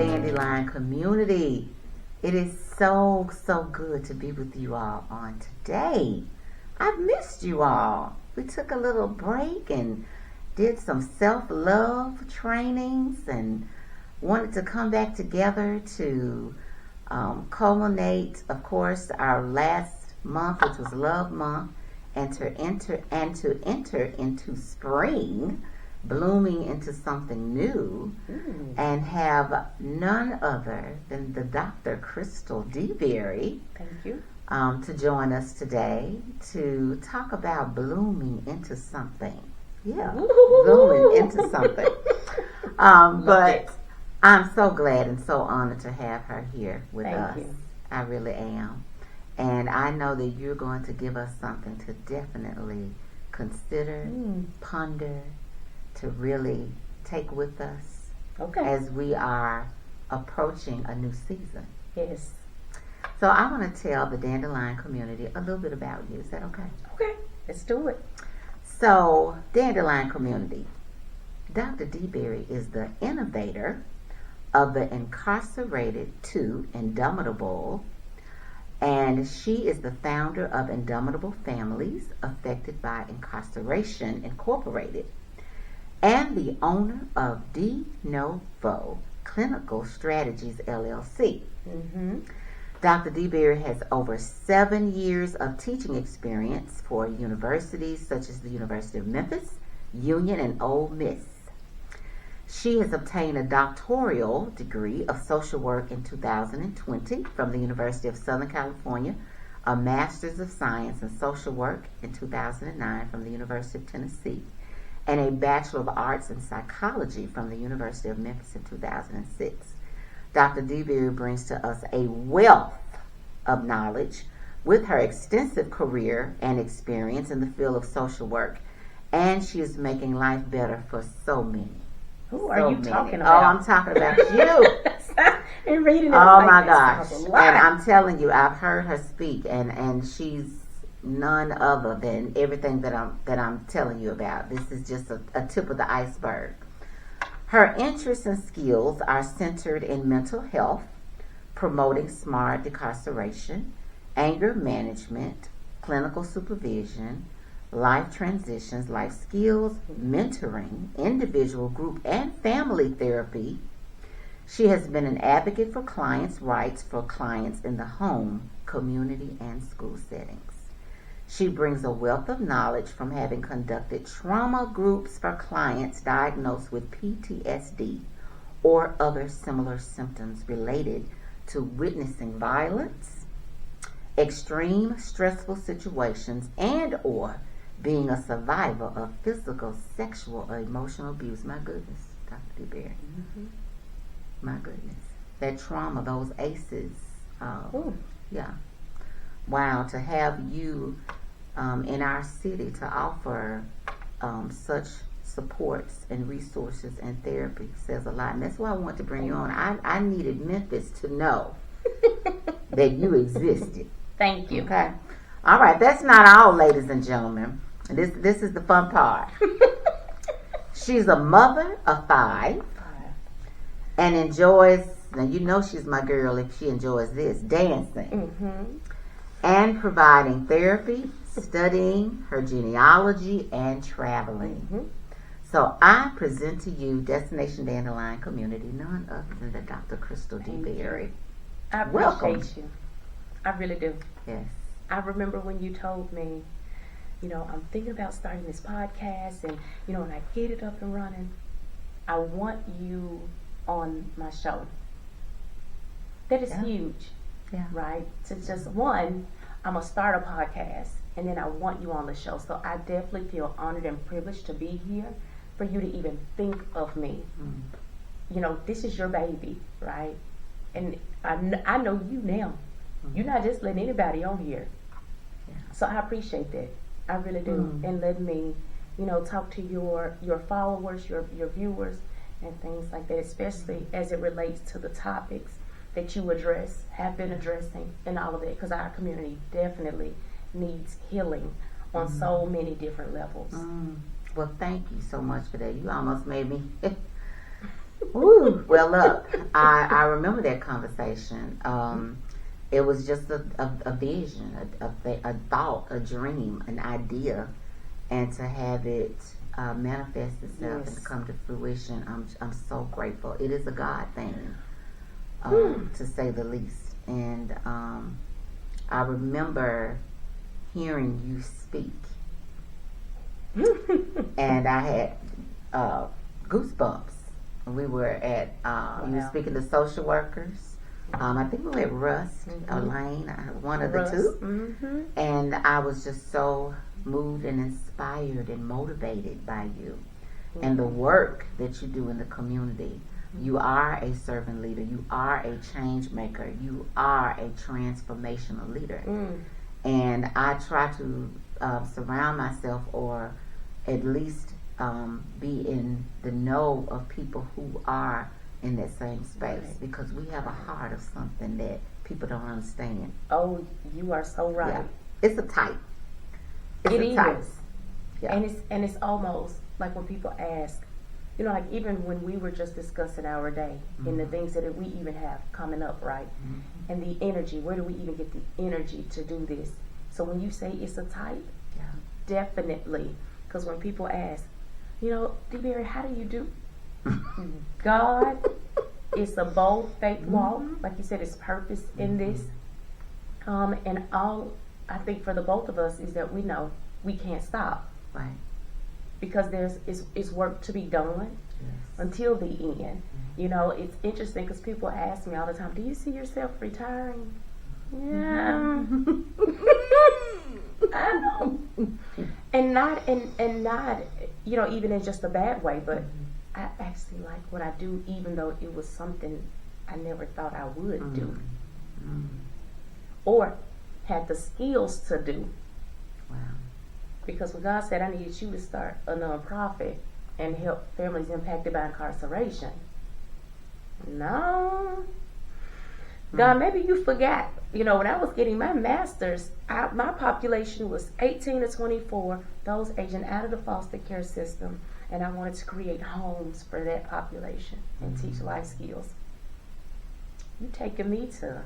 Dandelion community. It is so good to be with you all on today. I've missed you all. We took a little break and did some self-love trainings and wanted to come back together to culminate, of course, our last month, which was Love Month, and to enter into spring, blooming into something new, and have none other than the Dr. Crystal DeBerry. Thank you. To join us today to talk about blooming into something. Yeah, blooming into something. But I'm so glad and so honored to have her here with us. Thank you. I really am. And I know that you're going to give us something to definitely consider, ponder, to really take with us as we are approaching a new season. Yes. So I want to tell the Dandelion community a little bit about you. Is that okay? Okay, let's do it. So, Dandelion community, Dr. DeBerry is the innovator of the Incarcerated to Indomitable, and she is the founder of Indomitable Families Affected by Incarceration Incorporated, and the owner of Know With Clinical Strategies LLC. Dr. DeBerry has over 7 years of teaching experience for universities such as the University of Memphis, Union, and Ole Miss. She has obtained a doctoral degree of social work in 2020 from the University of Southern California, a Master's of Science in Social Work in 2009 from the University of Tennessee, and a Bachelor of Arts in Psychology from the University of Memphis in 2006. Dr. DeBerry brings to us a wealth of knowledge with her extensive career and experience in the field of social work, and she is making life better for so many. Who are you talking about? Oh, I'm talking about you. And reading it. Oh my gosh. And I'm telling you, I've heard her speak, and she's none other than everything that I'm telling you about. This is just a tip of the iceberg. Her interests and skills are centered in mental health, promoting smart decarceration, anger management, clinical supervision, life transitions, life skills, mentoring, individual, group, and family therapy. She has been an advocate for clients' rights for clients in the home, community, and school settings. She brings a wealth of knowledge from having conducted trauma groups for clients diagnosed with PTSD or other similar symptoms related to witnessing violence, extreme stressful situations, and or being a survivor of physical, sexual, or emotional abuse. My goodness, Dr. DeBerry. My goodness. That trauma, those ACEs. Yeah. Wow, to have you in our city to offer such supports and resources and therapy says a lot. And that's why I want to bring you on. I needed Memphis to know that you existed. Thank you. Okay. All right. That's not all, ladies and gentlemen. This is the fun part. She's a mother of 5 and enjoys, now you know she's my girl if she enjoys this, dancing and providing therapy, studying her genealogy, and traveling. So I present to you Destination Dandelion community, none other than the Dr. Crystal DeBerry. I appreciate you. I really do. Yes. I remember when you told me, I'm thinking about starting this podcast, and when I get it up and running, I want you on my show. That is huge. Yeah. Right? To just I'm gonna start a podcast, and then I want you on the show. So I definitely feel honored and privileged to be here, for you to even think of me. This is your baby, right? And I know you now. You're not just letting anybody on here. So I appreciate that. I really do. And let me, talk to your followers, your viewers, and things like that, especially as it relates to the topics that you have been addressing, and all of that, because our community definitely needs healing on so many different levels. Well, thank you so much for that. You almost made me Ooh, well, look, I remember that conversation. It was just a vision, a thought, a dream, an idea, and to have it manifest itself and come to fruition, I'm so grateful. It is a God thing, to say the least. And I remember hearing you speak, and I had goosebumps. We were at you were speaking to social workers. I think we were at Rust or Lane, one of the two. And I was just so moved and inspired and motivated by you and the work that you do in the community. You are a servant leader. You are a change maker. You are a transformational leader. And I try to surround myself, or at least be in the know of people who are in that same space, because we have a heart of something that people don't understand. Oh, you are so right. Yeah. It's a type. It is. Yeah. And it's almost like when people ask, like even when we were just discussing our day and the things that we even have coming up, right? And the energy, where do we even get the energy to do this? So when you say it's a type, definitely. Because when people ask, D-Berry, how do you do? God, it's a bold faith walk. Like you said, it's purpose in this. And all I think for the both of us is that we know we can't stop. Right. Because it's work to be done until the end. It's interesting because people ask me all the time, do you see yourself retiring? Yeah. I know. And not even in just a bad way, but I actually like what I do, even though it was something I never thought I would do. Or had the skills to do. Wow. Because when God said, I needed you to start a nonprofit and help families impacted by incarceration. No. God, maybe you forgot. When I was getting my master's, my population was 18 to 24, those aging out of the foster care system, and I wanted to create homes for that population and teach life skills. You taking me to,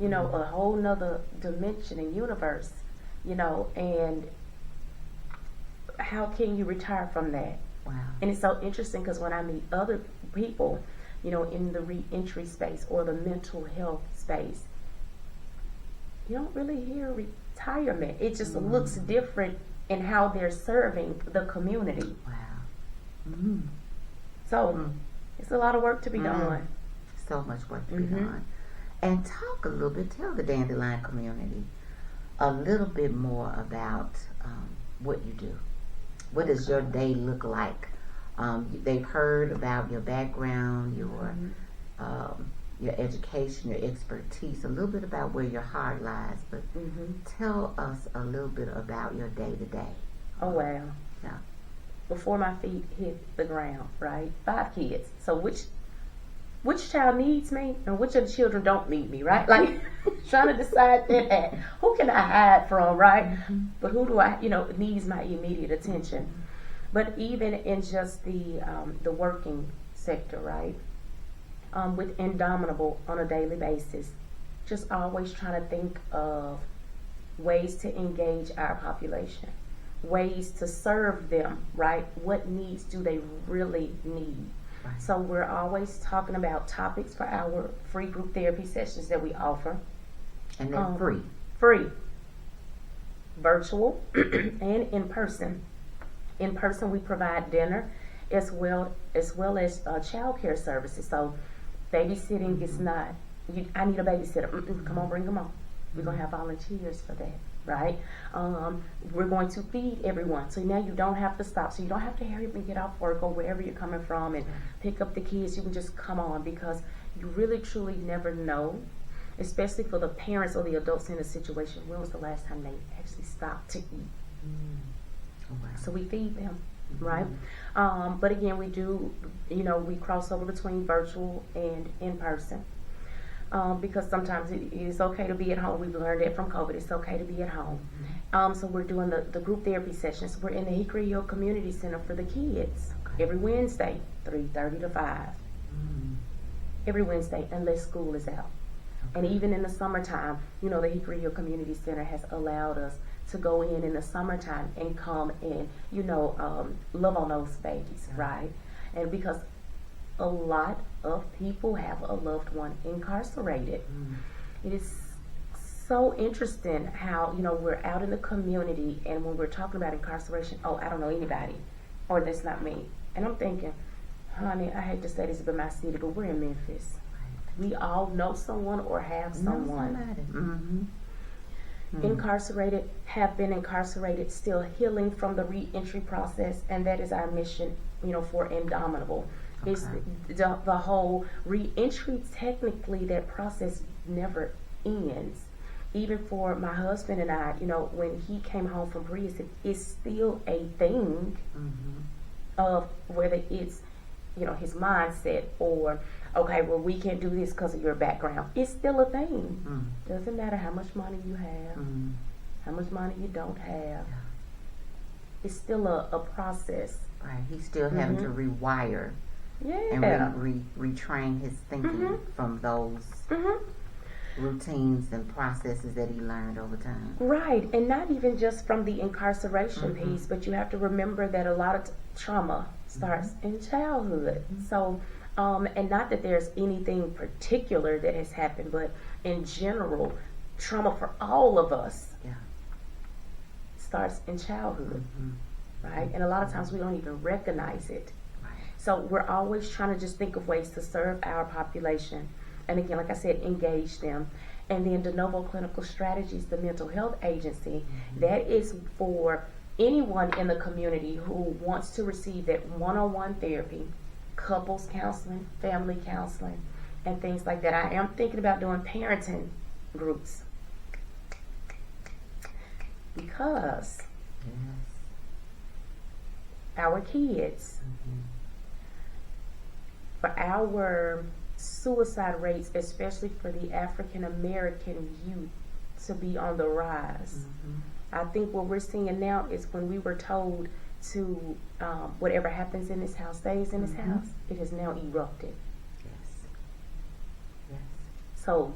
a whole nother dimension and universe, and how can you retire from that? Wow. And it's so interesting because when I meet other people, in the reentry space or the mental health space, you don't really hear retirement. It just looks different in how they're serving the community. Wow. So it's a lot of work to be done. So much work to be done. And talk a little bit, tell the Dandelion community a little bit more about what you do. What does your day look like? They've heard about your background, your education, your expertise, a little bit about where your heart lies, but tell us a little bit about your day to day. Oh, wow. Yeah. Before my feet hit the ground, right? 5 kids. So which child needs me and which of the children don't need me, right? Like trying to decide that. Who can I hide from, right? But who do I, needs my immediate attention? But even in just the working sector, right? With Indomitable on a daily basis, just always trying to think of ways to engage our population, ways to serve them, right? What needs do they really need? Right. So we're always talking about topics for our free group therapy sessions that we offer. And they're free. Free. Virtual and in person. In person, we provide dinner as well as child care services. So babysitting is not, I need a babysitter. Come on, bring them on. We're going to have volunteers for that, right? We're going to feed everyone. So now you don't have to stop. So you don't have to hurry up and get off work or wherever you're coming from and pick up the kids. You can just come on, because you really, truly never know, especially for the parents or the adults in a situation, when was the last time they actually stopped to eat? Oh, wow. So we feed them, right? But again, we do, we cross over between virtual and in person. Because sometimes it is okay to be at home. We've learned that from COVID. It's okay to be at home. So we're doing the group therapy sessions. We're in the Hickory Hill Community Center for the kids every Wednesday, 3:30 to 5. Every Wednesday, unless school is out. And even in the summertime, you know, the Hickory Hill Community Center has allowed us to go in the summertime and come and, you know, love on those babies, right? And because a lot of people have a loved one incarcerated. It is so interesting how, you know, we're out in the community, and when we're talking about incarceration, oh, I don't know anybody, or that's not me. And I'm thinking, honey, I hate to say this about my city, but we're in Memphis. We all know someone or have someone incarcerated, have been incarcerated, still healing from the re-entry process, and that is our mission, you know, for Indomitable. It's the whole re-entry. Technically, that process never ends. Even for my husband and I, you know, when he came home from prison, it's still a thing of whether it's, you know, his mindset or, okay, well, we can't do this because of your background. It's still a thing. Doesn't matter how much money you have, how much money you don't have. It's still a process. Right. He's still having to rewire and retrain his thinking from those routines and processes that he learned over time. Right. And not even just from the incarceration piece, but you have to remember that a lot of trauma starts in childhood. So, and not that there's anything particular that has happened, but in general, trauma for all of us starts in childhood, right? And a lot of times we don't even recognize it. So we're always trying to just think of ways to serve our population. And again, like I said, engage them. And then De Novo Clinical Strategies, the mental health agency, that is for anyone in the community who wants to receive that one-on-one therapy, couples counseling, family counseling, and things like that. I am thinking about doing parenting groups because our kids, for our suicide rates, especially for the African American youth, to be on the rise. I think what we're seeing now is when we were told to whatever happens in this house stays in this house, it has now erupted. So,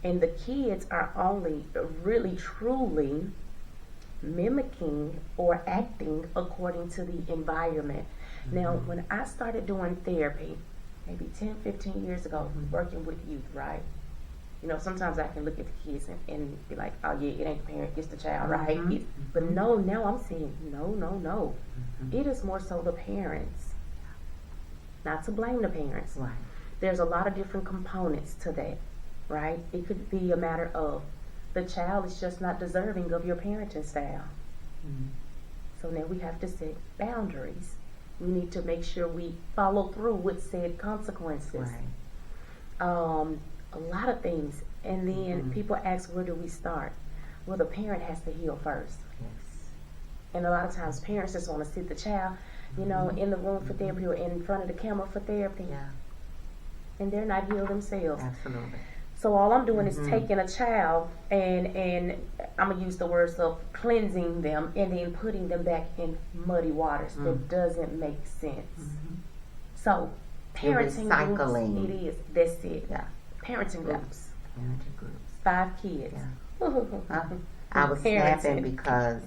and the kids are only really truly mimicking or acting according to the environment. Now, when I started doing therapy, maybe 10, 15 years ago, working with youth, right? You know, sometimes I can look at the kids and be like, oh yeah, it ain't the parent, it's the child, right? But no, now I'm saying, no. It is more so the parents. Not to blame the parents. Right. There's a lot of different components to that, right? It could be a matter of the child is just not deserving of your parenting style. So now we have to set boundaries. We need to make sure we follow through with said consequences. A lot of things. And then people ask, where do we start? Well, the parent has to heal first. And a lot of times parents just want to sit the child, you know, in the room for therapy or in front of the camera for therapy. And they're not healed themselves. Absolutely. So all I'm doing is taking a child and I'm going to use the words of cleansing them and then putting them back in muddy waters. That doesn't make sense. So parenting recycling. groups, it is. That's it. Parenting groups. 5 kids. I was snapping because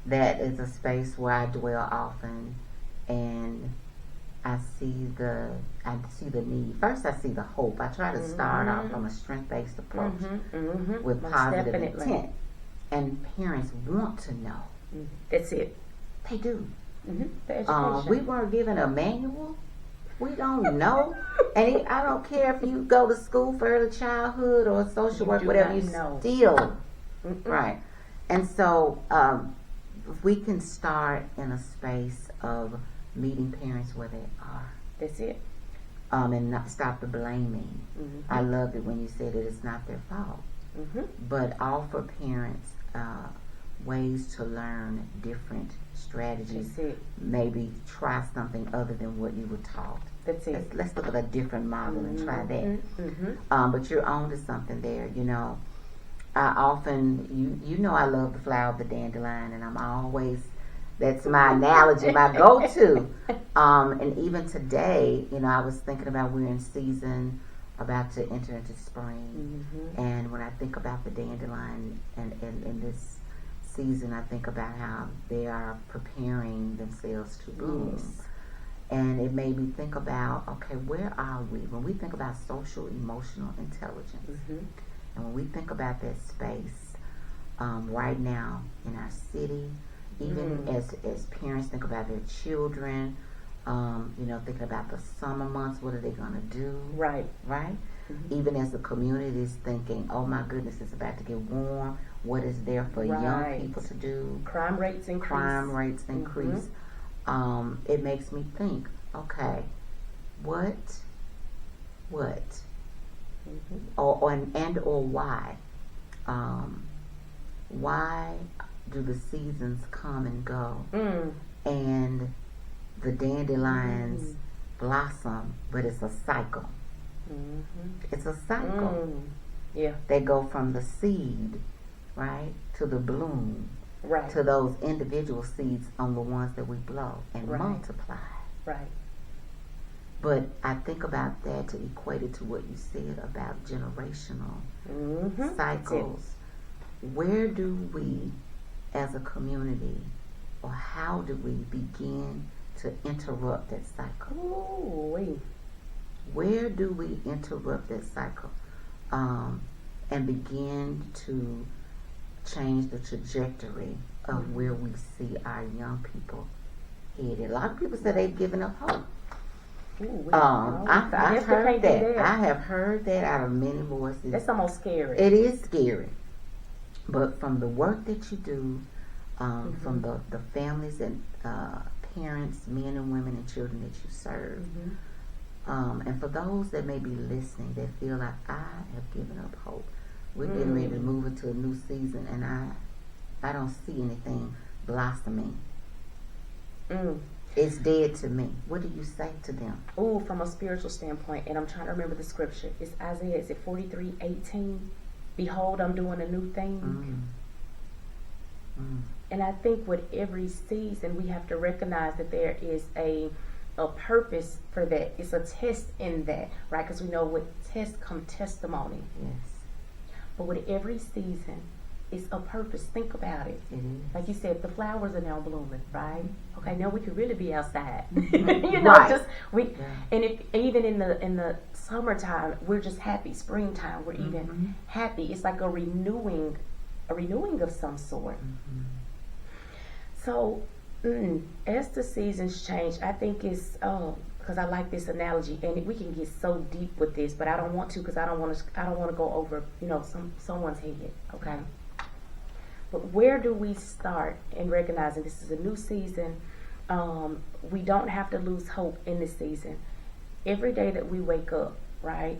that is a space where I dwell often, and I see the need. First, I see the hope. I try to start off from a strength-based approach with positive intent, and parents want to know. That's it. They do. The education. We weren't given a manual. We don't know. And I don't care if you go to school for early childhood or social work, whatever, you still. Right. And so if we can start in a space of meeting parents where they are. That's it. And not stop the blaming. I loved it when you said that it's not their fault. But offer parents ways to learn different strategies. Maybe try something other than what you were taught. That's it. Let's look at a different model and try that. But you're on to something there, you know. I often, you know, I love the flower of the dandelion, and I'm always That's my analogy, my go-to. And even today, I was thinking about we're in season, about to enter into spring. And when I think about the dandelion and in this season, I think about how they are preparing themselves to bloom. Yes. And it made me think about, okay, where are we? When we think about social emotional intelligence, and when we think about that space right now in our city, even as parents think about their children, thinking about the summer months, what are they going to do? Right. Even as the community is thinking, oh my goodness, it's about to get warm. What is there for young people to do? Crime rates increase. It makes me think, okay, what, or why? Why do the seasons come and go, and the dandelions blossom, but it's a cycle. It's a cycle. Yeah. They go from the seed, right, to the bloom, to those individual seeds on the ones that we blow and multiply. Right. But I think about that to equate it to what you said about generational cycles. Where do we, as a community, or how do we begin to interrupt that cycle? Where do we interrupt that cycle and begin to change the trajectory of where we see our young people headed? A lot of people say they've given up hope. I've heard that. I have heard that out of many voices. That's almost scary. It is scary. But from the work that you do, from the families and parents, men and women and children that you serve, and for those that may be listening that feel like I have given up hope, we're getting ready to move into a new season, and I don't see anything blossoming. It's dead to me. What do you say to them? From a spiritual standpoint, and I'm trying to remember the scripture. It's Isaiah, is it 43:18? Behold, I'm doing a new thing. And I think with every season, we have to recognize that there is a purpose for that. It's a test in that, right? Because we know with tests come testimony. Yes. But with every season, it's a purpose. Think about it. Like you said, the flowers are now blooming, right? Okay, now we could really be outside. And if even in the summertime, we're just happy. Springtime, we're even happy. It's like a renewing of some sort. So as the seasons change, I think it's because I like this analogy, and we can get so deep with this, but I don't want to, because I don't want to go over someone's head. Okay. But where do we start in recognizing this is a new season? We don't have to lose hope in this season. Every day that we wake up, right?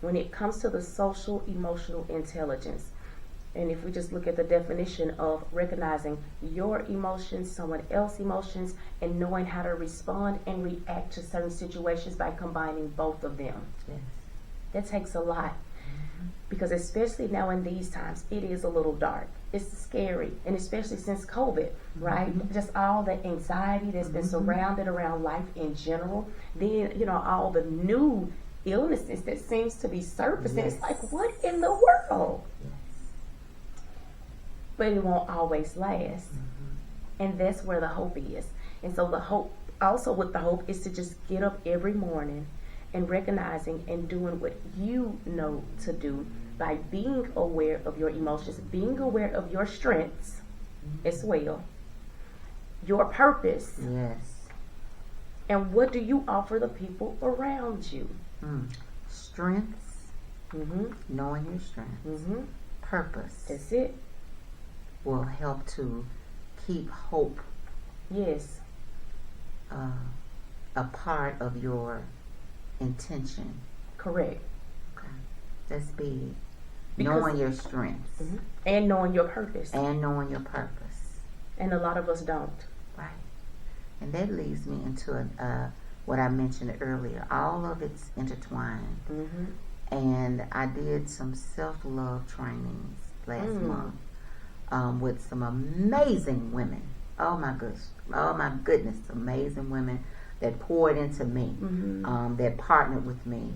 When it comes to the social emotional intelligence, and if we just look at the definition of recognizing your emotions, someone else's emotions, and knowing how to respond and react to certain situations by combining both of them. Yes. That takes a lot. Because especially now in these times, it is a little dark. It's scary. And especially since COVID, right? Just all the anxiety that's been surrounded around life in general. Then, all the new illnesses that seems to be surfacing. Yes. It's like, what in the world? Yes. But it won't always last. And that's where the hope is. And so the hope, also with the hope, is to just get up every morning and recognizing and doing what you know to do by being aware of your emotions, being aware of your strengths as well, your purpose. Yes. And what do you offer the people around you? Strengths, knowing your strengths, purpose. That's it. Will help to keep hope. Yes. A part of your intention. Correct. Okay. That's big. Knowing your strengths. And knowing your purpose. And knowing your purpose. And a lot of us don't. Right. And that leads me into what I mentioned earlier. All of it's intertwined. And I did some self-love trainings last month with some amazing women. Oh my goodness, amazing women that poured into me, that partnered with me,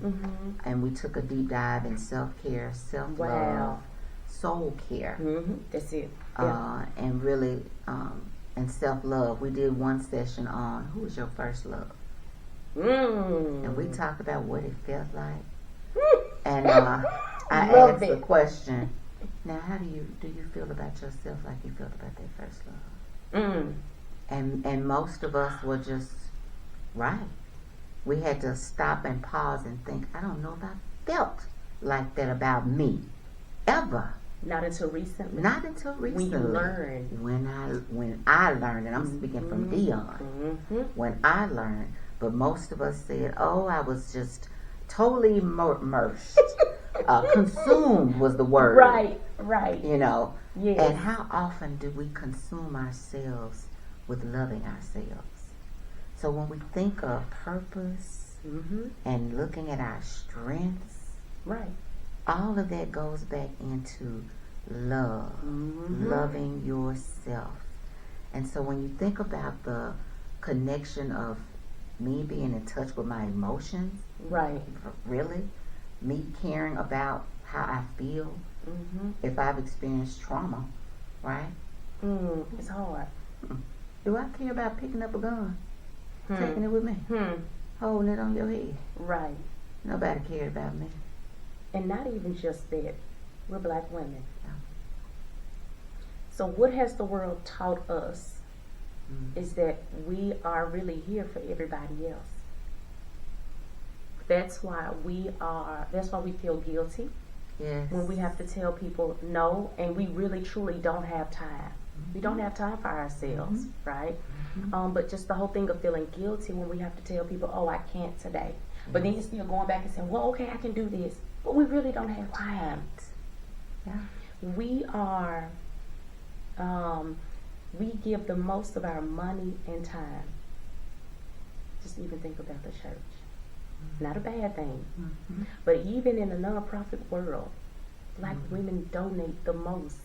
and we took a deep dive in self-care, self-love, soul care. That's it. And really, and self-love. We did one session on who was your first love, and we talked about what it felt like. And I asked the question, now how do you feel about yourself like you felt about that first love? And most of us were just right. We had to stop and pause and think, I don't know if I felt like that about me ever. Not until recently. When you learned. When I learned, and I'm speaking from Dion. When I learned, but most of us said, oh, I was just totally immersed. Consumed was the word. Right. You know. Yes. And how often do we consume ourselves with loving ourselves? So when we think of purpose and looking at our strengths, all of that goes back into love, loving yourself. And so when you think about the connection of me being in touch with my emotions, really, me caring about how I feel, if I've experienced trauma, it's hard. Do I care about picking up a gun, taking it with me, holding it on your head? Right. Nobody cared about me. And not even just that. We're black women. So what has the world taught us is that we are really here for everybody else. That's why we feel guilty when we have to tell people no, and we really truly don't have time. We don't have time for ourselves, right? But just the whole thing of feeling guilty when we have to tell people, oh, I can't today. But then you're still going back and saying, well, okay, I can do this. But we really don't have time. We are, we give the most of our money and time. Just even think about the church. Not a bad thing. But even in the nonprofit world, black women donate the most.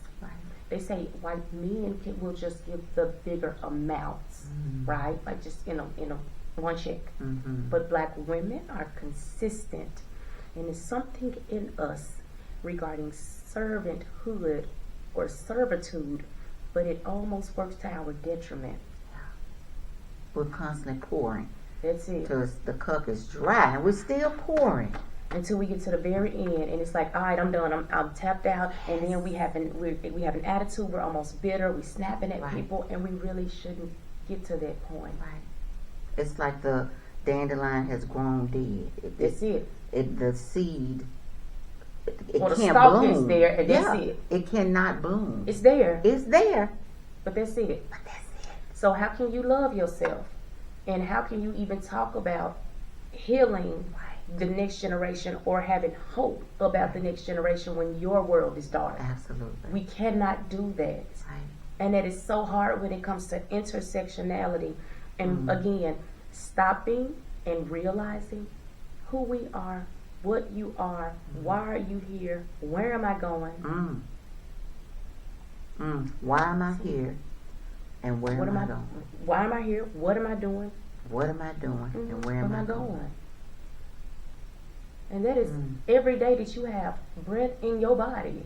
They say white men will just give the bigger amounts, right? Like just in a one check. But black women are consistent, and it's something in us regarding servanthood or servitude, but it almost works to our detriment. We're constantly pouring. That's it. Till the cup is dry, and we're still pouring. Until we get to the very end, and it's like, all right, I'm done. I'm tapped out, and then we have an attitude. We're almost bitter. We're snapping at people, and we really shouldn't get to that point. It's like the dandelion has grown dead. That's it. The seed. It the can't stalk bloom. is there, and that's it. It cannot bloom. It's there. But that's it. So how can you love yourself, and how can you even talk about healing the next generation or having hope about the next generation when your world is dark? Absolutely. We cannot do that. And that is so hard when it comes to intersectionality. And again, stopping and realizing who we are, what you are, why are you here, where am I going? Why am I here? And where am I going? Why am I here? What am I doing? What am I doing? And where am I going? And that is every day that you have breath in your body.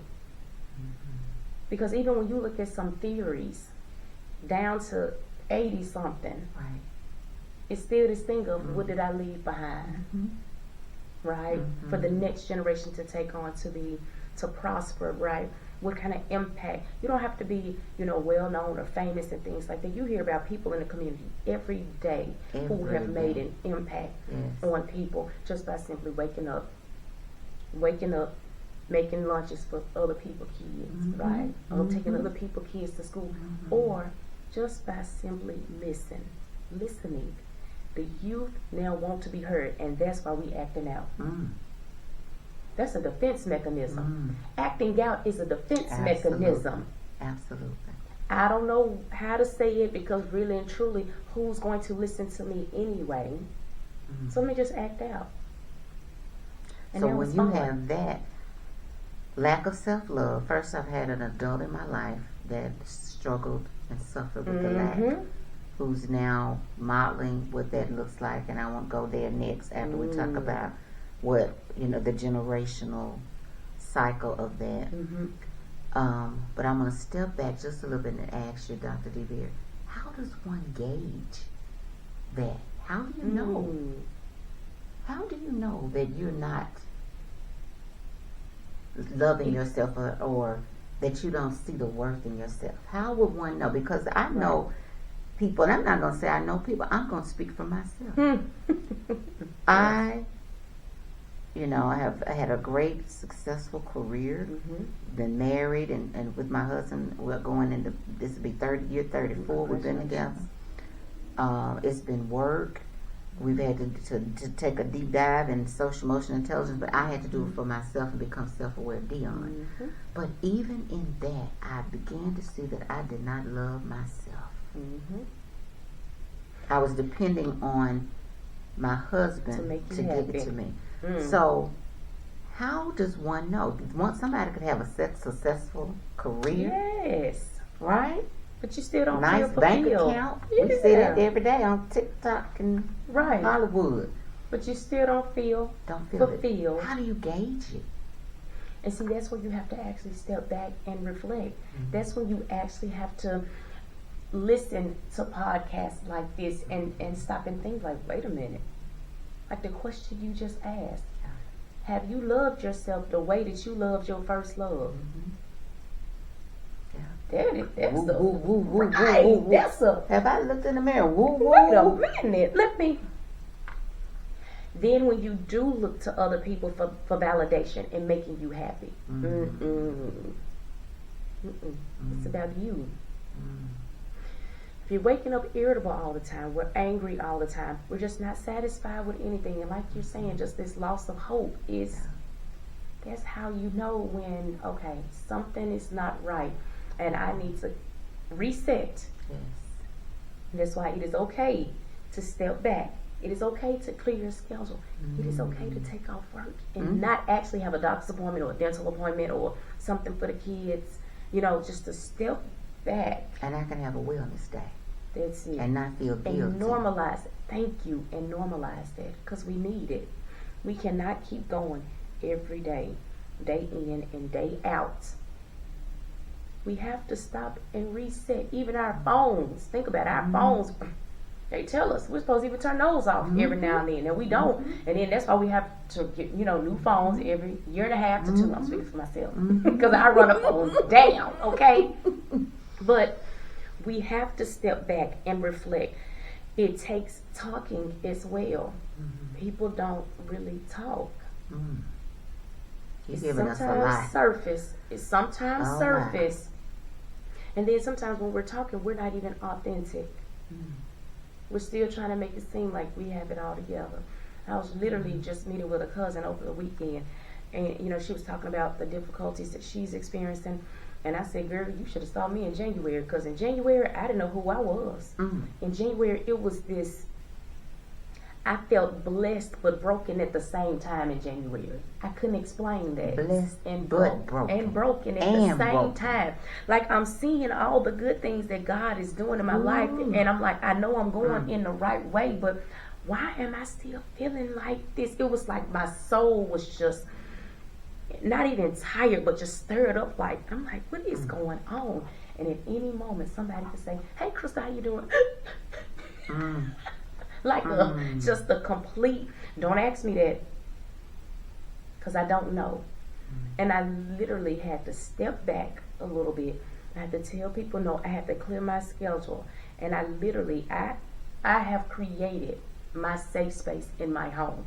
Because even when you look at some theories down to 80 something, it's still this thing of what did I leave behind, right? For the next generation to take on, to prosper, right? What kind of impact? You don't have to be, well known or famous and things like that. You hear about people in the community every day who have made an impact on people just by simply waking up, making lunches for other people's kids, right? Or taking other people's kids to school, or just by simply listening. The youth now want to be heard, and that's why we acting out. That's a defense mechanism. Acting out is a defense mechanism. Absolutely. I don't know how to say it because really and truly, who's going to listen to me anyway? So let me just act out. And so when you have that lack of self-love, first I've had an adult in my life that struggled and suffered with the lack, who's now modeling what that looks like, and I won't go there next after we talk about what, the generational cycle of that. But I'm going to step back just a little bit and ask you, Dr. DeVere, how does one gauge that? How do you know? How do you know that you're not loving yourself or that you don't see the worth in yourself? How would one know? Because I know people, and I'm not going to say I know people, I'm going to speak for myself. I had a great, successful career, been married, and with my husband, we're going into, this will be year 34, we've been together. It's been work. We've had to take a deep dive in social emotional intelligence, but I had to do it for myself and become self-aware beyond. But even in that, I began to see that I did not love myself. I was depending on my husband to give it to me. So, how does one know? Somebody could have a successful career. Yes. Right? But you still don't nice feel bank fulfilled. account. We see that every day on TikTok and Hollywood. But you still don't feel fulfilled. It. How do you gauge it? And see, that's where you have to actually step back and reflect. That's when you actually have to listen to podcasts like this and stop and think like, wait a minute. Like the question you just asked. Have you loved yourself the way that you loved your first love? That's a. Have I looked in the mirror? Wait a minute. Then when you do look to other people for validation and making you happy, it's about you. If you're waking up irritable all the time, we're angry all the time, we're just not satisfied with anything, and like you're saying, just this loss of hope that's how you know when, okay, something is not right. And I need to reset. That's why it is okay to step back. It is okay to clear your schedule. It is okay to take off work and not actually have a doctor's appointment or a dental appointment or something for the kids. Just to step back. And I can have a wellness day. That's it. And not feel guilty. And normalize it. Thank you. And normalize that because we need it. We cannot keep going every day in and day out. We have to stop and reset. Even our phones. Think about it. Our phones. They tell us we're supposed to even turn those off every now and then. And we don't. And then that's why we have to get, new phones every year and a half to 2. I'm speaking for myself. Because I run a phone down. Okay? But we have to step back and reflect. It takes talking as well. People don't really talk. You're giving us a lie. It's sometimes surface. And then sometimes when we're talking, we're not even authentic. We're still trying to make it seem like we have it all together. I was literally just meeting with a cousin over the weekend. And, she was talking about the difficulties that she's experiencing. And I said, girl, you should have saw me in January. Because in January, I didn't know who I was. In January, it was this... I felt blessed but broken at the same time in January. I couldn't explain that. Blessed and broken. And broken at the same time. Like I'm seeing all the good things that God is doing in my life. And I'm like, I know I'm going in the right way. But why am I still feeling like this? It was like my soul was just not even tired, but just stirred up. Like, I'm like, what is going on? And at any moment, somebody could say, hey, Krista, how you doing? Like just a complete, don't ask me that because I don't know. And I literally had to step back a little bit. I had to tell people no, I had to clear my schedule. And I literally, I have created my safe space in my home.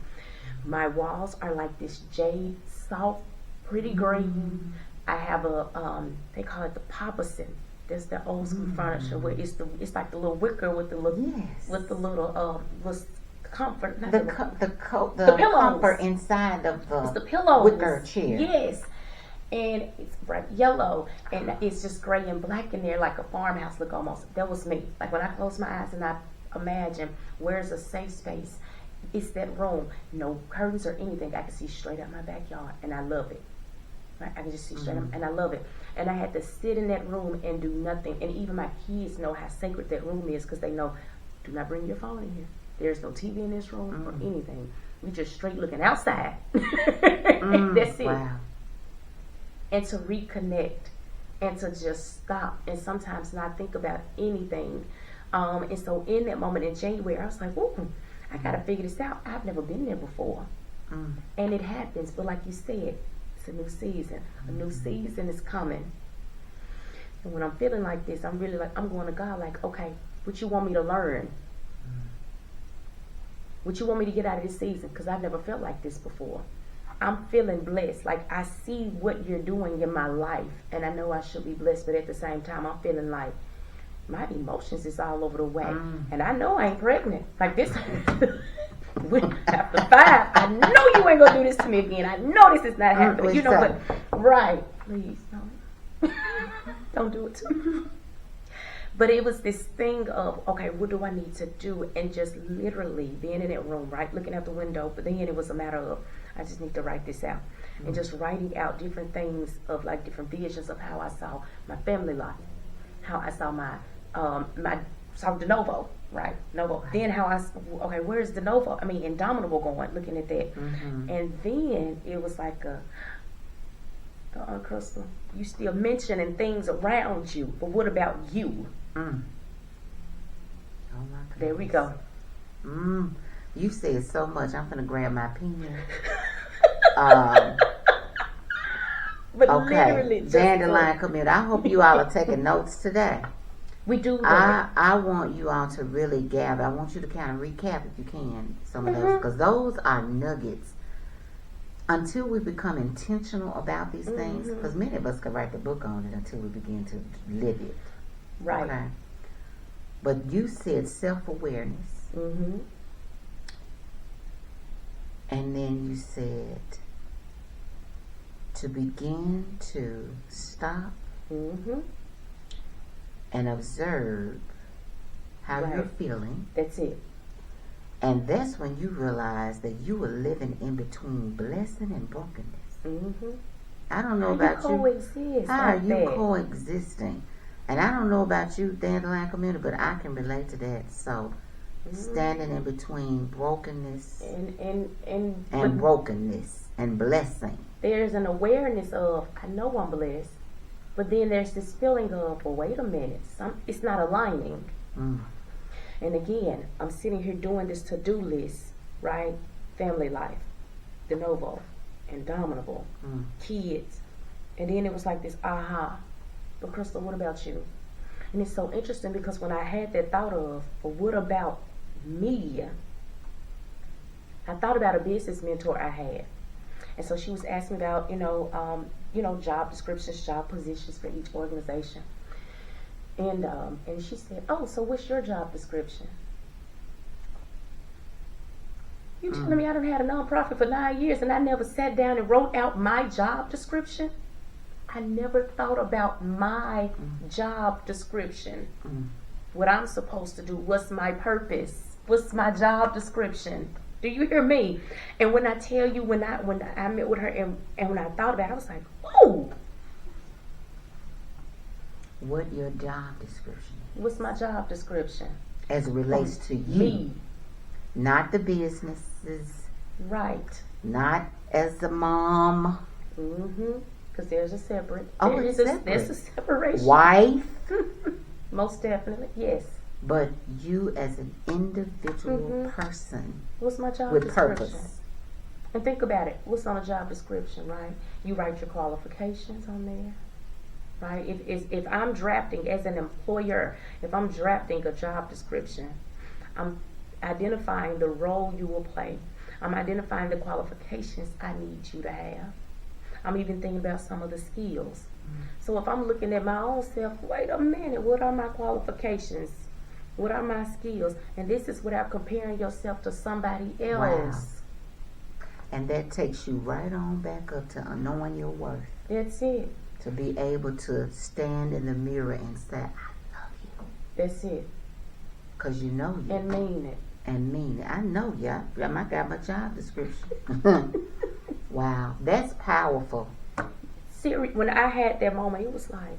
My walls are like this jade, soft, pretty green. I have a, they call it the popicin. That's the old school furniture where it's like the little wicker with the little was comfort. The comfort inside of the pillows. Wicker chair. Yes, and it's bright yellow and it's just gray and black in there like a farmhouse look almost. That was me. Like when I close my eyes and I imagine where's a safe space, it's that room. No curtains or anything. I can see straight out my backyard and I love it. I can just see straight up, and I love it. And I had to sit in that room and do nothing. And even my kids know how sacred that room is because they know, do not bring your phone in here. There's no TV in this room or anything. We just straight looking outside. That's it. Wow. And to reconnect and to just stop and sometimes not think about anything. And so in that moment in January, I was like, ooh, I got to figure this out. I've never been there before. And it happens. But like you said, it's a new season. A new season is coming. And when I'm feeling like this, I'm really like, I'm going to God like, okay, what you want me to learn? What you want me to get out of this season? Because I've never felt like this before. I'm feeling blessed. Like I see what you're doing in my life. And I know I should be blessed. But at the same time, I'm feeling like my emotions is all over the way. And I know I ain't pregnant. Like this. After 5, I know you ain't gonna do this to me again. I know this is not happening. You know what? Right. Please don't do it to me. But it was this thing of, okay, what do I need to do? And just literally being in that room, right, looking out the window. But then it was a matter of, I just need to write this out. And just writing out different things of like different visions of how I saw my family life, how I saw my saw De Novo, right? Novo. Then how okay, where's De Novo? I mean, Indomitable going, looking at that. And then it was like Crystal, you still mentioning things around you, but what about you? Oh my goodness. There we go. You said so much. I'm gonna grab my pen. But okay, literally, Dandelion community. I hope you all are taking notes today. We do. I want you all to really gather. I want you to kind of recap, if you can, some of those, because those are nuggets. Until we become intentional about these things, because many of us could write the book on it until we begin to live it. Right. Okay? But you said self-awareness. And then you said to begin to stop and observe how you're feeling. That's it. And that's when you realize that you were living in between blessing and brokenness. I don't know about you. How are you coexisting? And I don't know about you, Dandelion community, but I can relate to that. So, standing in between brokenness and brokenness and blessing. There's an awareness of, I know I'm blessed, but then there's this feeling of, well, wait a minute, it's not aligning. And again, I'm sitting here doing this to-do list, right? Family life, De Novo, Indomitable, kids. And then it was like this, aha. But Crystal, what about you? And it's so interesting because when I had that thought of, well, what about me? I thought about a business mentor I had. And so she was asking about, job descriptions, job positions for each organization. And she said, oh, so what's your job description? You telling me I done had a nonprofit for 9 years and I never sat down and wrote out my job description? I never thought about my job description. What I'm supposed to do, what's my purpose? What's my job description? Do you hear me? And when I tell you, when I met with her and when I thought about it, I was like, oh. What your job description is. What's my job description? As it relates to you. Me. Not the businesses. Right. Not as a mom. Because there's a separate. Oh, it's separate. There's a separation. Wife. Most definitely, yes. But you as an individual person. What's my job with description? Purpose. And think about it. What's on a job description, right? You write your qualifications on there. Right? If I'm drafting as an employer, if I'm drafting a job description, I'm identifying the role you will play. I'm identifying the qualifications I need you to have. I'm even thinking about some of the skills. So if I'm looking at my own self, wait a minute, what are my qualifications? What are my skills? And this is without comparing yourself to somebody else. Wow. And that takes you right on back up to knowing your worth. That's it. To be able to stand in the mirror and say, I love you. That's it. Because you know you. And mean it. And mean it. I know you. I got my job description. Wow. That's powerful. when I had that moment, it was like,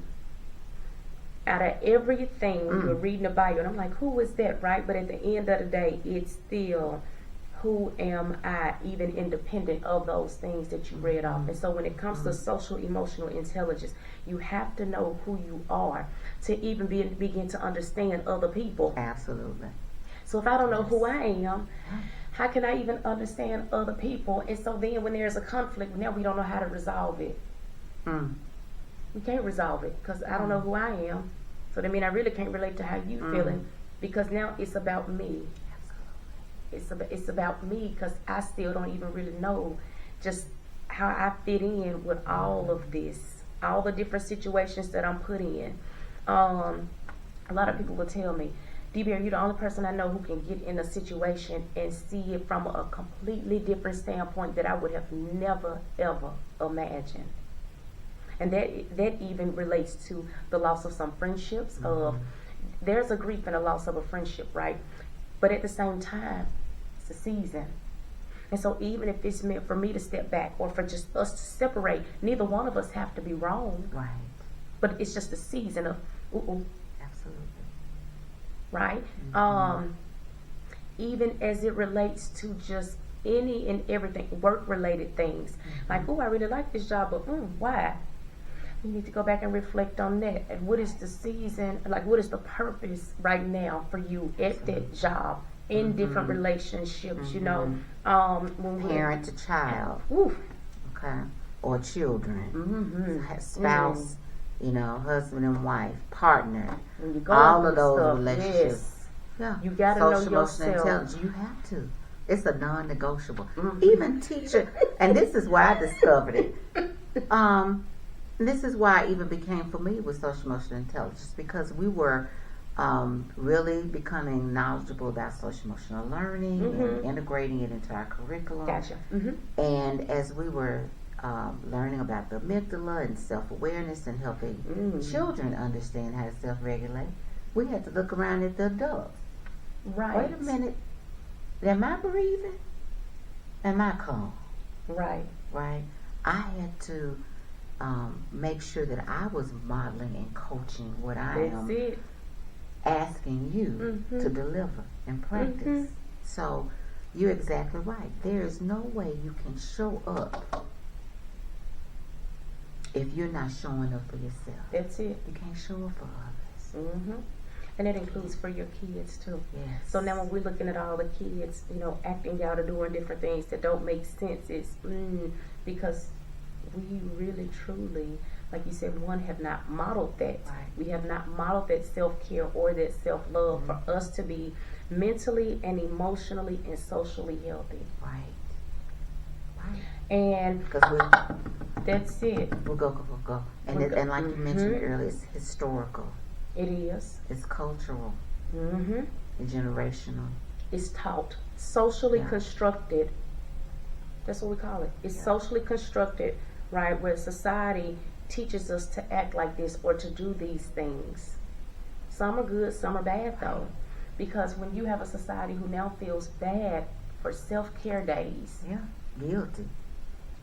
out of everything, when you're reading the Bible, and I'm like, who is that, right? But at the end of the day, it's still, who am I, even independent of those things that you read off. And so when it comes to social emotional intelligence, you have to know who you are to even begin to understand other people. Absolutely. So if I don't know who I am, how can I even understand other people? And so then when there's a conflict, now we don't know how to resolve it. We can't resolve it because I don't know who I am. So that means I really can't relate to how you feeling, because now it's about me. It's about me, because I still don't even really know just how I fit in with all of this, all the different situations that I'm put in. A lot of people will tell me, DB, you're the only person I know who can get in a situation and see it from a completely different standpoint that I would have never, ever imagined. And that even relates to the loss of some friendships. There's a grief and a loss of a friendship, right? But at the same time, it's a season. And so even if it's meant for me to step back or for just us to separate, neither one of us have to be wrong. Right. But it's just a season of, Absolutely. Right? Even as it relates to just any and everything, work-related things. Like, I really like this job, but why? You need to go back and reflect on that. And what is the season, like what is the purpose right now for you at that job, in different relationships, you know. When Parent to child. Okay. Or children. Spouse, you know, husband and wife, partner. All of those relationships. Yeah. You got to know Social emotional yourself. intelligence. You have to. It's a non-negotiable. Even teacher, and this is why I discovered it. This is why I even became familiar with social emotional intelligence, because we were really becoming knowledgeable about social emotional learning and integrating it into our curriculum. Gotcha. And as we were learning about the amygdala and self-awareness and helping children understand how to self-regulate, we had to look around at the adults. Right. Wait a minute. Am I breathing? Am I calm? Right. Right. I had to make sure that I was modeling and coaching what I am asking you to deliver and practice. So you're exactly right. There is no way you can show up if you're not showing up for yourself. That's it. You can't show up for others. And that includes for your kids too. Yes. So now when we're looking at all the kids, you know, acting out or doing different things that don't make sense, it's because we really truly, like you said, have not modeled that. Right. We have not modeled that self-care or that self-love for us to be mentally and emotionally and socially healthy. Right. And Because that's it. we'll go. And like you mentioned earlier, it's historical. It is. It's cultural. It's generational. It's taught. Socially constructed. That's what we call it. It's socially constructed, right? Where society teaches us to act like this or to do these things. Some are good, some are bad though. Because when you have a society who now feels bad for self-care days. Yeah. Guilty.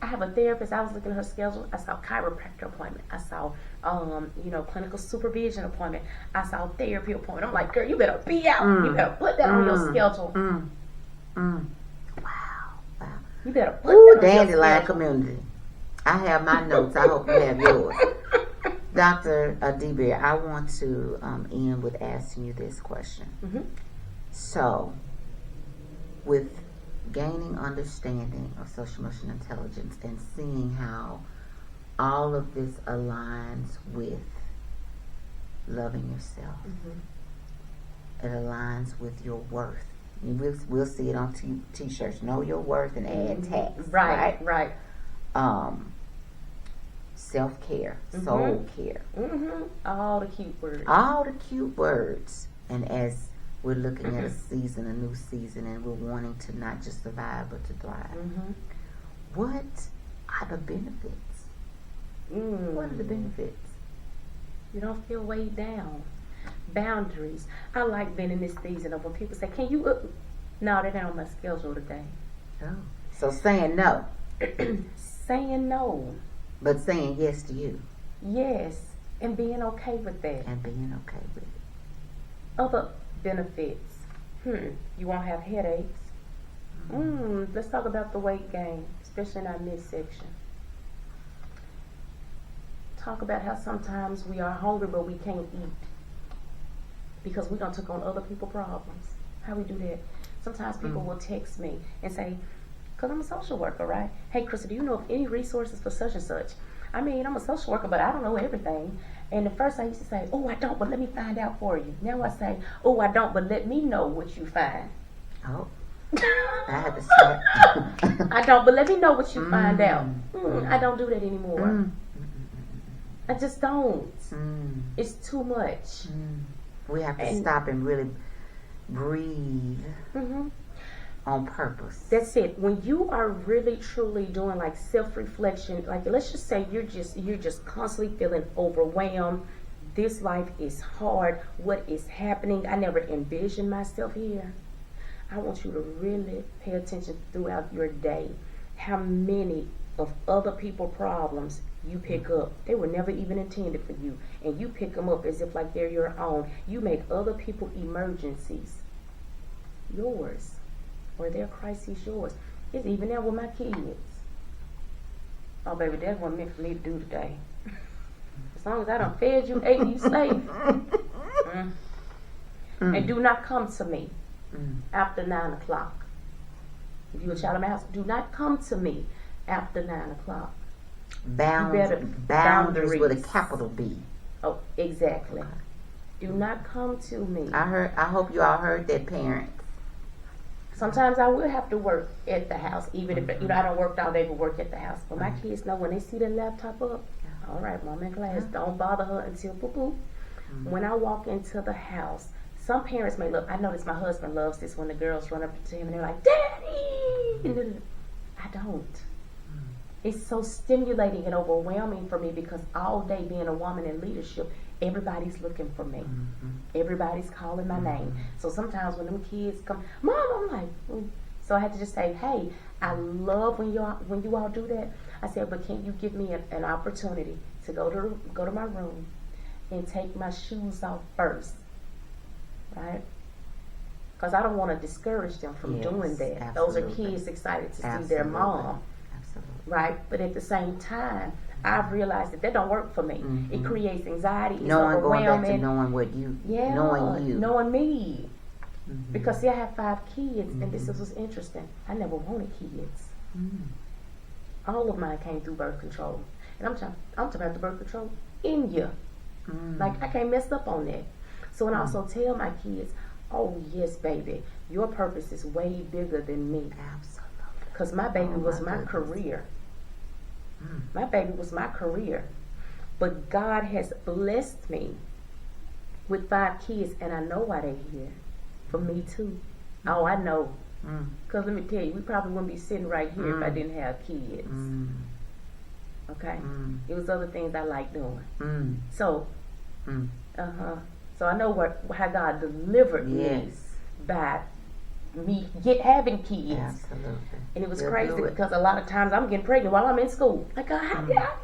I have a therapist. I was looking at her schedule. I saw chiropractor appointment. I saw, clinical supervision appointment. I saw therapy appointment. I'm like, girl, you better be out. You better put that on your schedule. Wow. You better put that on your Dandelion schedule. community. I have my notes. I hope you have yours. Dr. DB, I want to end with asking you this question. So, with gaining understanding of social emotional intelligence and seeing how all of this aligns with loving yourself, it aligns with your worth. We'll see it on t-shirts. Know your worth and add tax. Right. Self-care, soul care. All the cute words. All the cute words. And as we're looking at a new season, and we're wanting to not just survive but to thrive. What are the benefits? What are the benefits? You don't feel weighed down. Boundaries. I like being in this season of when people say, "Can you?" No, that ain't on my schedule today. Oh. So saying no. Saying no. But saying yes to you. Yes, and being okay with that. And being okay with it. Other benefits. You won't have headaches. Let's talk about the weight gain, especially in our midsection. Talk about how sometimes we are hungry but we can't eat because we done took on other people's problems. How we do that? Sometimes people will text me and say, because I'm a social worker, right? Hey, Krista, do you know of any resources for such and such? I mean, I'm a social worker, but I don't know everything. And at first I used to say, oh, I don't, but let me find out for you. Now I say, oh, I don't, but let me know what you find. Oh, I had to say. I don't, but let me know what you find out. I don't do that anymore. I just don't. It's too much. We have to stop and really breathe on purpose. That's it. When you are really truly doing like self-reflection, like let's just say you're just constantly feeling overwhelmed. This life is hard. What is happening? I never envisioned myself here. I want you to really pay attention throughout your day. How many of other people's problems you pick up? They were never even intended for you, and you pick them up as if like they're your own. You make other people's emergencies yours, or their crises yours. It's even there with my kids. Oh, baby, that's what meant for me to do today. As long as I done fed you, ate you, safe. And do not come to me after 9 o'clock. If you're a child of my house, do not come to me after 9 o'clock. Boundaries with a capital B. Oh, exactly. Okay. Do not come to me. I hope you all heard that, parents. Sometimes I will have to work at the house, even if I don't work all day, but work at the house. But my kids know when they see the laptop up, all right, mom in class, don't bother her until boo-boo. When I walk into the house, some parents may look. I notice my husband loves this when the girls run up to him and they're like, "Daddy!" I don't. It's so stimulating and overwhelming for me because all day being a woman in leadership, everybody's looking for me. Everybody's calling my name. So sometimes when them kids come, Mom, I'm like, So I had to just say, hey, I love when you all do that. I said, but can you give me an opportunity to go to my room and take my shoes off first, right? Because I don't want to discourage them from doing that. Absolutely. Those are kids excited to see their mom. Right, but at the same time, I've realized that don't work for me. It creates anxiety. It's overwhelming. Going back to knowing what you, knowing me. Because see, I have 5 kids, and this was interesting. I never wanted kids. All of mine came through birth control, and I'm talking about the birth control in you. Like I can't mess up on that. So and I also tell my kids, oh yes, baby, your purpose is way bigger than me. Absolutely. Because my baby was my career. My baby was my career. But God has blessed me with 5 kids, and I know why they're here. For me too. Oh, I know. Because let me tell you, we probably wouldn't be sitting right here if I didn't have kids. Okay? It was other things I like doing. So, so I know how God delivered me by me having kids. Absolutely. And it was crazy because a lot of times I'm getting pregnant while I'm in school. Like, how did I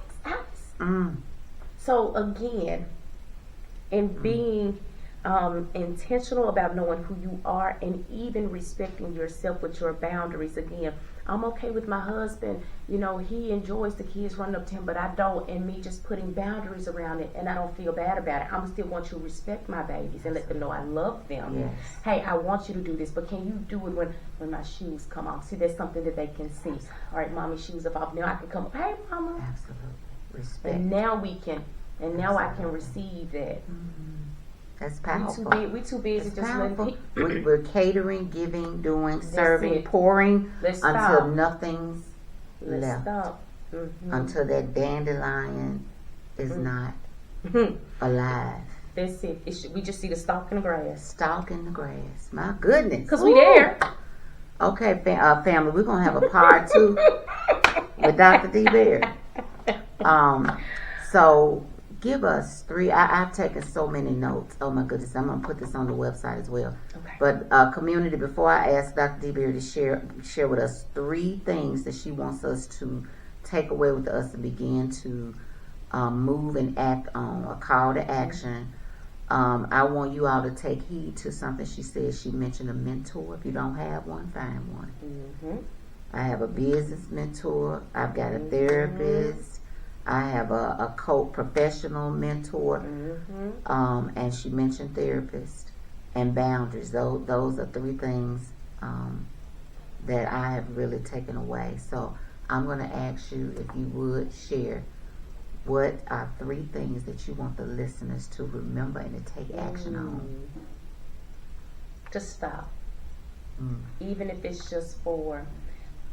So again, and being intentional about knowing who you are and even respecting yourself with your boundaries. Again, I'm okay with my husband, he enjoys the kids running up to him, but I don't, and me just putting boundaries around it, and I don't feel bad about it. I still want you to respect my babies and let them know I love them. Yes. Hey, I want you to do this, but can you do it when my shoes come off? See, that's something that they can see. All right, mommy's shoes are off. Now I can come up, hey, mama. Absolutely. Respect. And now now I can receive that. That's powerful. We too busy just letting We're catering, giving, doing, serving, pouring until nothing's left. Stop. Until that dandelion is not alive. That's it. We just see the stalk in the grass. Stalk in the grass. My goodness. Because we there. Okay, family, we're going to have a part 2 with Dr. D. Bear. So give us 3. I've taken so many notes. Oh my goodness, I'm going to put this on the website as well. Okay. But community, before I ask Dr. D. Bear to share with us 3 things that she wants us to take away with us and begin to move and act on, a call to action. I want you all to take heed to something she said. She mentioned a mentor. If you don't have one, find one. Mm-hmm. I have a business mentor. I've got a therapist. I have a professional mentor. Mm-hmm. And she mentioned therapist and boundaries. Those are three things that I have really taken away. So I'm going to ask you if you would share what are three things that you want the listeners to remember and to take action on. To stop. Even if it's just for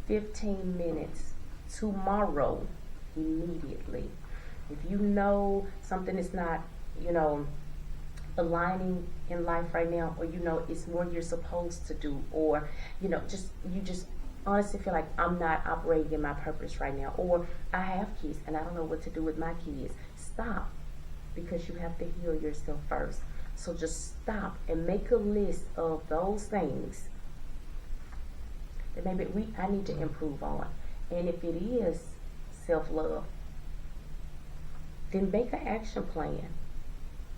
15 minutes tomorrow, immediately. If you know something is not, aligning in life right now, or it's more you're supposed to do, or you just honestly feel like I'm not operating in my purpose right now, or I have kids and I don't know what to do with my kids. Stop, because you have to heal yourself first. So just stop and make a list of those things that maybe I need to improve on. And if it is self-love, then make an action plan.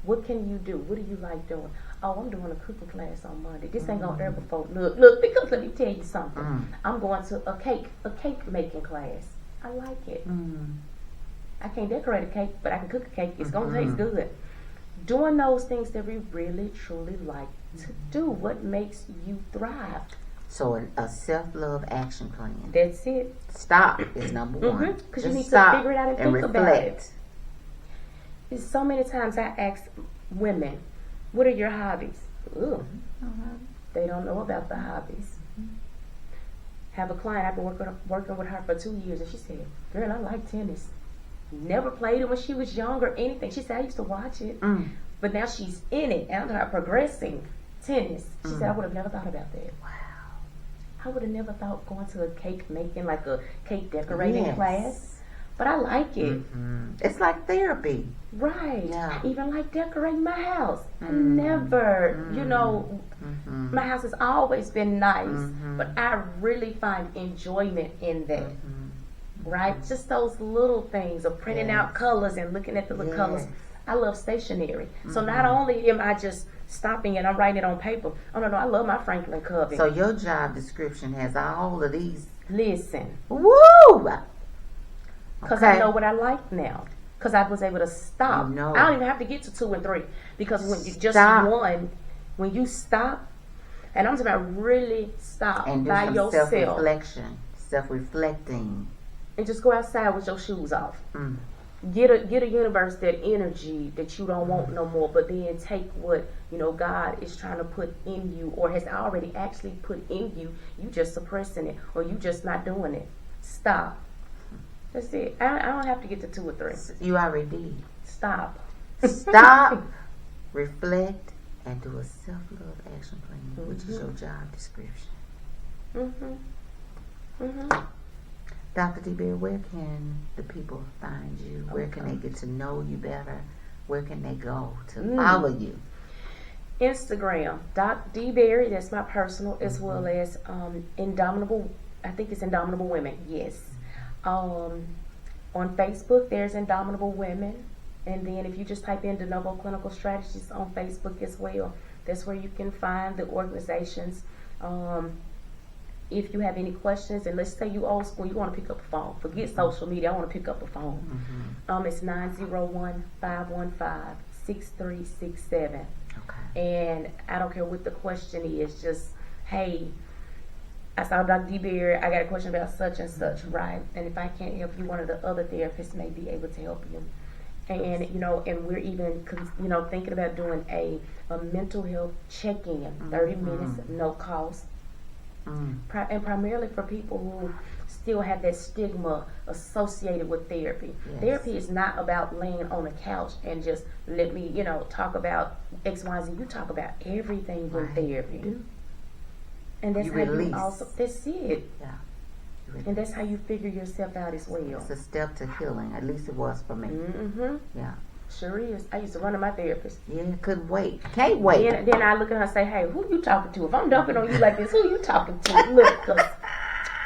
What can you do? What do you like doing? Oh, I'm doing a cooking class on Monday. This ain't gonna ever folk. Look, because let me tell you something. I'm going to a cake making class. I like it. I can't decorate a cake, but I can cook a cake. It's gonna taste good. Doing those things that we really truly like to do. What makes you thrive? So a self-love action plan. That's it. Stop is number one. Because you need to figure it out and think about it. There's so many times I ask women, what are your hobbies? Ooh, they don't know about the hobbies. Have a client, I've been working with her for 2 years, and she said, girl, I like tennis. Never played it when she was younger, anything. She said, I used to watch it, but now she's in it, and I'm progressing tennis. She said, I would have never thought about that. Wow. I would have never thought going to a cake making, like a cake decorating class. But I like it. It's like therapy. Right. Yeah. I even like decorating my house. I never, my house has always been nice, but I really find enjoyment in that. Right? Just those little things of printing out colors and looking at the little colors. I love stationery. So not only am I just stopping and I'm writing it on paper. Oh, no, I love my Franklin Covey. So your job description has all of these. Listen. Woo! Because I know what I like now. Because I was able to stop. I don't even have to get to 2 and 3. Because when you just one, when you stop, and I'm talking about really stop and do by some yourself. Self-reflecting. And just go outside with your shoes off. Get a universe, that energy that you don't want no more, but then take what God is trying to put in you, or has already actually put in you. You just suppressing it, or you just not doing it. Stop. That's it. I don't have to get to 2 or 3. You already did. Stop. Stop, reflect, and do a self-love action plan, which is your job description. Dr. D. Berry, where can the people find you? Where can they get to know you better? Where can they go to follow you? Instagram, Dr. D. Berry, that's my personal, as well as Indomitable, I think it's Indomitable Women, yes. On Facebook, there's Indomitable Women. And then if you just type in De Novo Clinical Strategies on Facebook as well, that's where you can find the organizations. If you have any questions, and let's say you old school, you want to pick up a phone. Forget social media, I want to pick up the phone. It's 901-515-6367. And I don't care what the question is, just, hey, I saw Dr. D. Berry, I got a question about such and such, right? And if I can't help you, one of the other therapists may be able to help you. And, and we're even, thinking about doing a mental health check-in, 30 minutes, no cost. And primarily for people who still have that stigma associated with therapy. Therapy is not about laying on a couch and just let me, talk about X, Y, Z. You talk about everything in therapy. And that's how you also, that's it. And that's how you figure yourself out as well. It's a step to healing. At least it was for me. Yeah. Sure is. I used to run to my therapist. Yeah, couldn't wait. Can't wait. Then I look at her and say, hey, who you talking to? If I'm dumping on you like this, who you talking to? Look,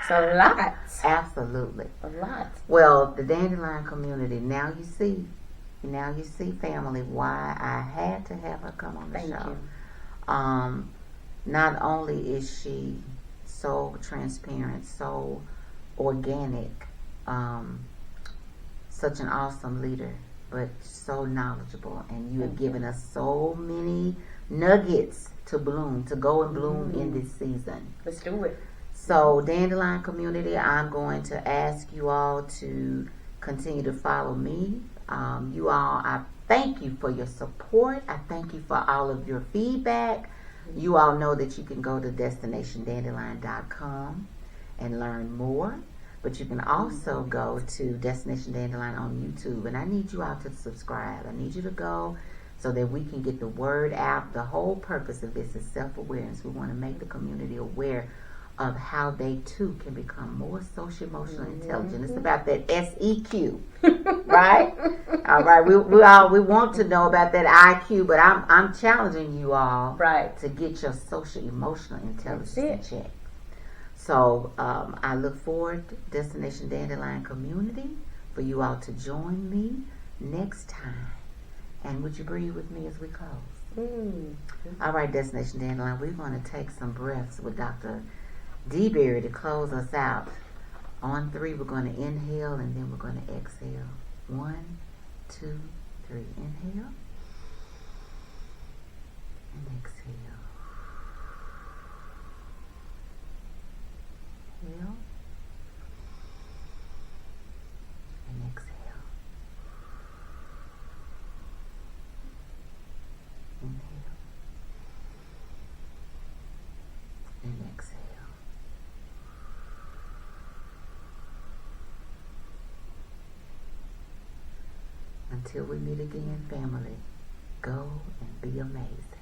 so a lot. Absolutely. A lot. Well, the Dandelion community, now you see, family, why I had to have her come on the Thank show. you. Not only is she so transparent, so organic, such an awesome leader, but so knowledgeable, and you have given us so many nuggets to bloom, to go and bloom in this season. Let's do it. So, Dandelion community, I'm going to ask you all to continue to follow me. You all, I thank you for your support. I thank you for all of your feedback. You all know that you can go to DestinationDandelion.com and learn more. But you can also go to Destination Dandelion on YouTube. And I need you all to subscribe. I need you to go so that we can get the word out. The whole purpose of this is self-awareness. We want to make the community aware of how they too can become more social emotional intelligent. It's about that SEQ, right? All right, we want to know about that IQ, but I'm challenging you all to get your social emotional intelligence in check. So I look forward to Destination Dandelion community for you all to join me next time. And would you breathe with me as we close? All right, Destination Dandelion, we're going to take some breaths with Dr. D-Berry to close us out. On 3, we're going to inhale and then we're going to exhale. 1, 2, 3. Inhale and exhale. Inhale and exhale. Inhale and exhale. Until we meet again, family, go and be amazing.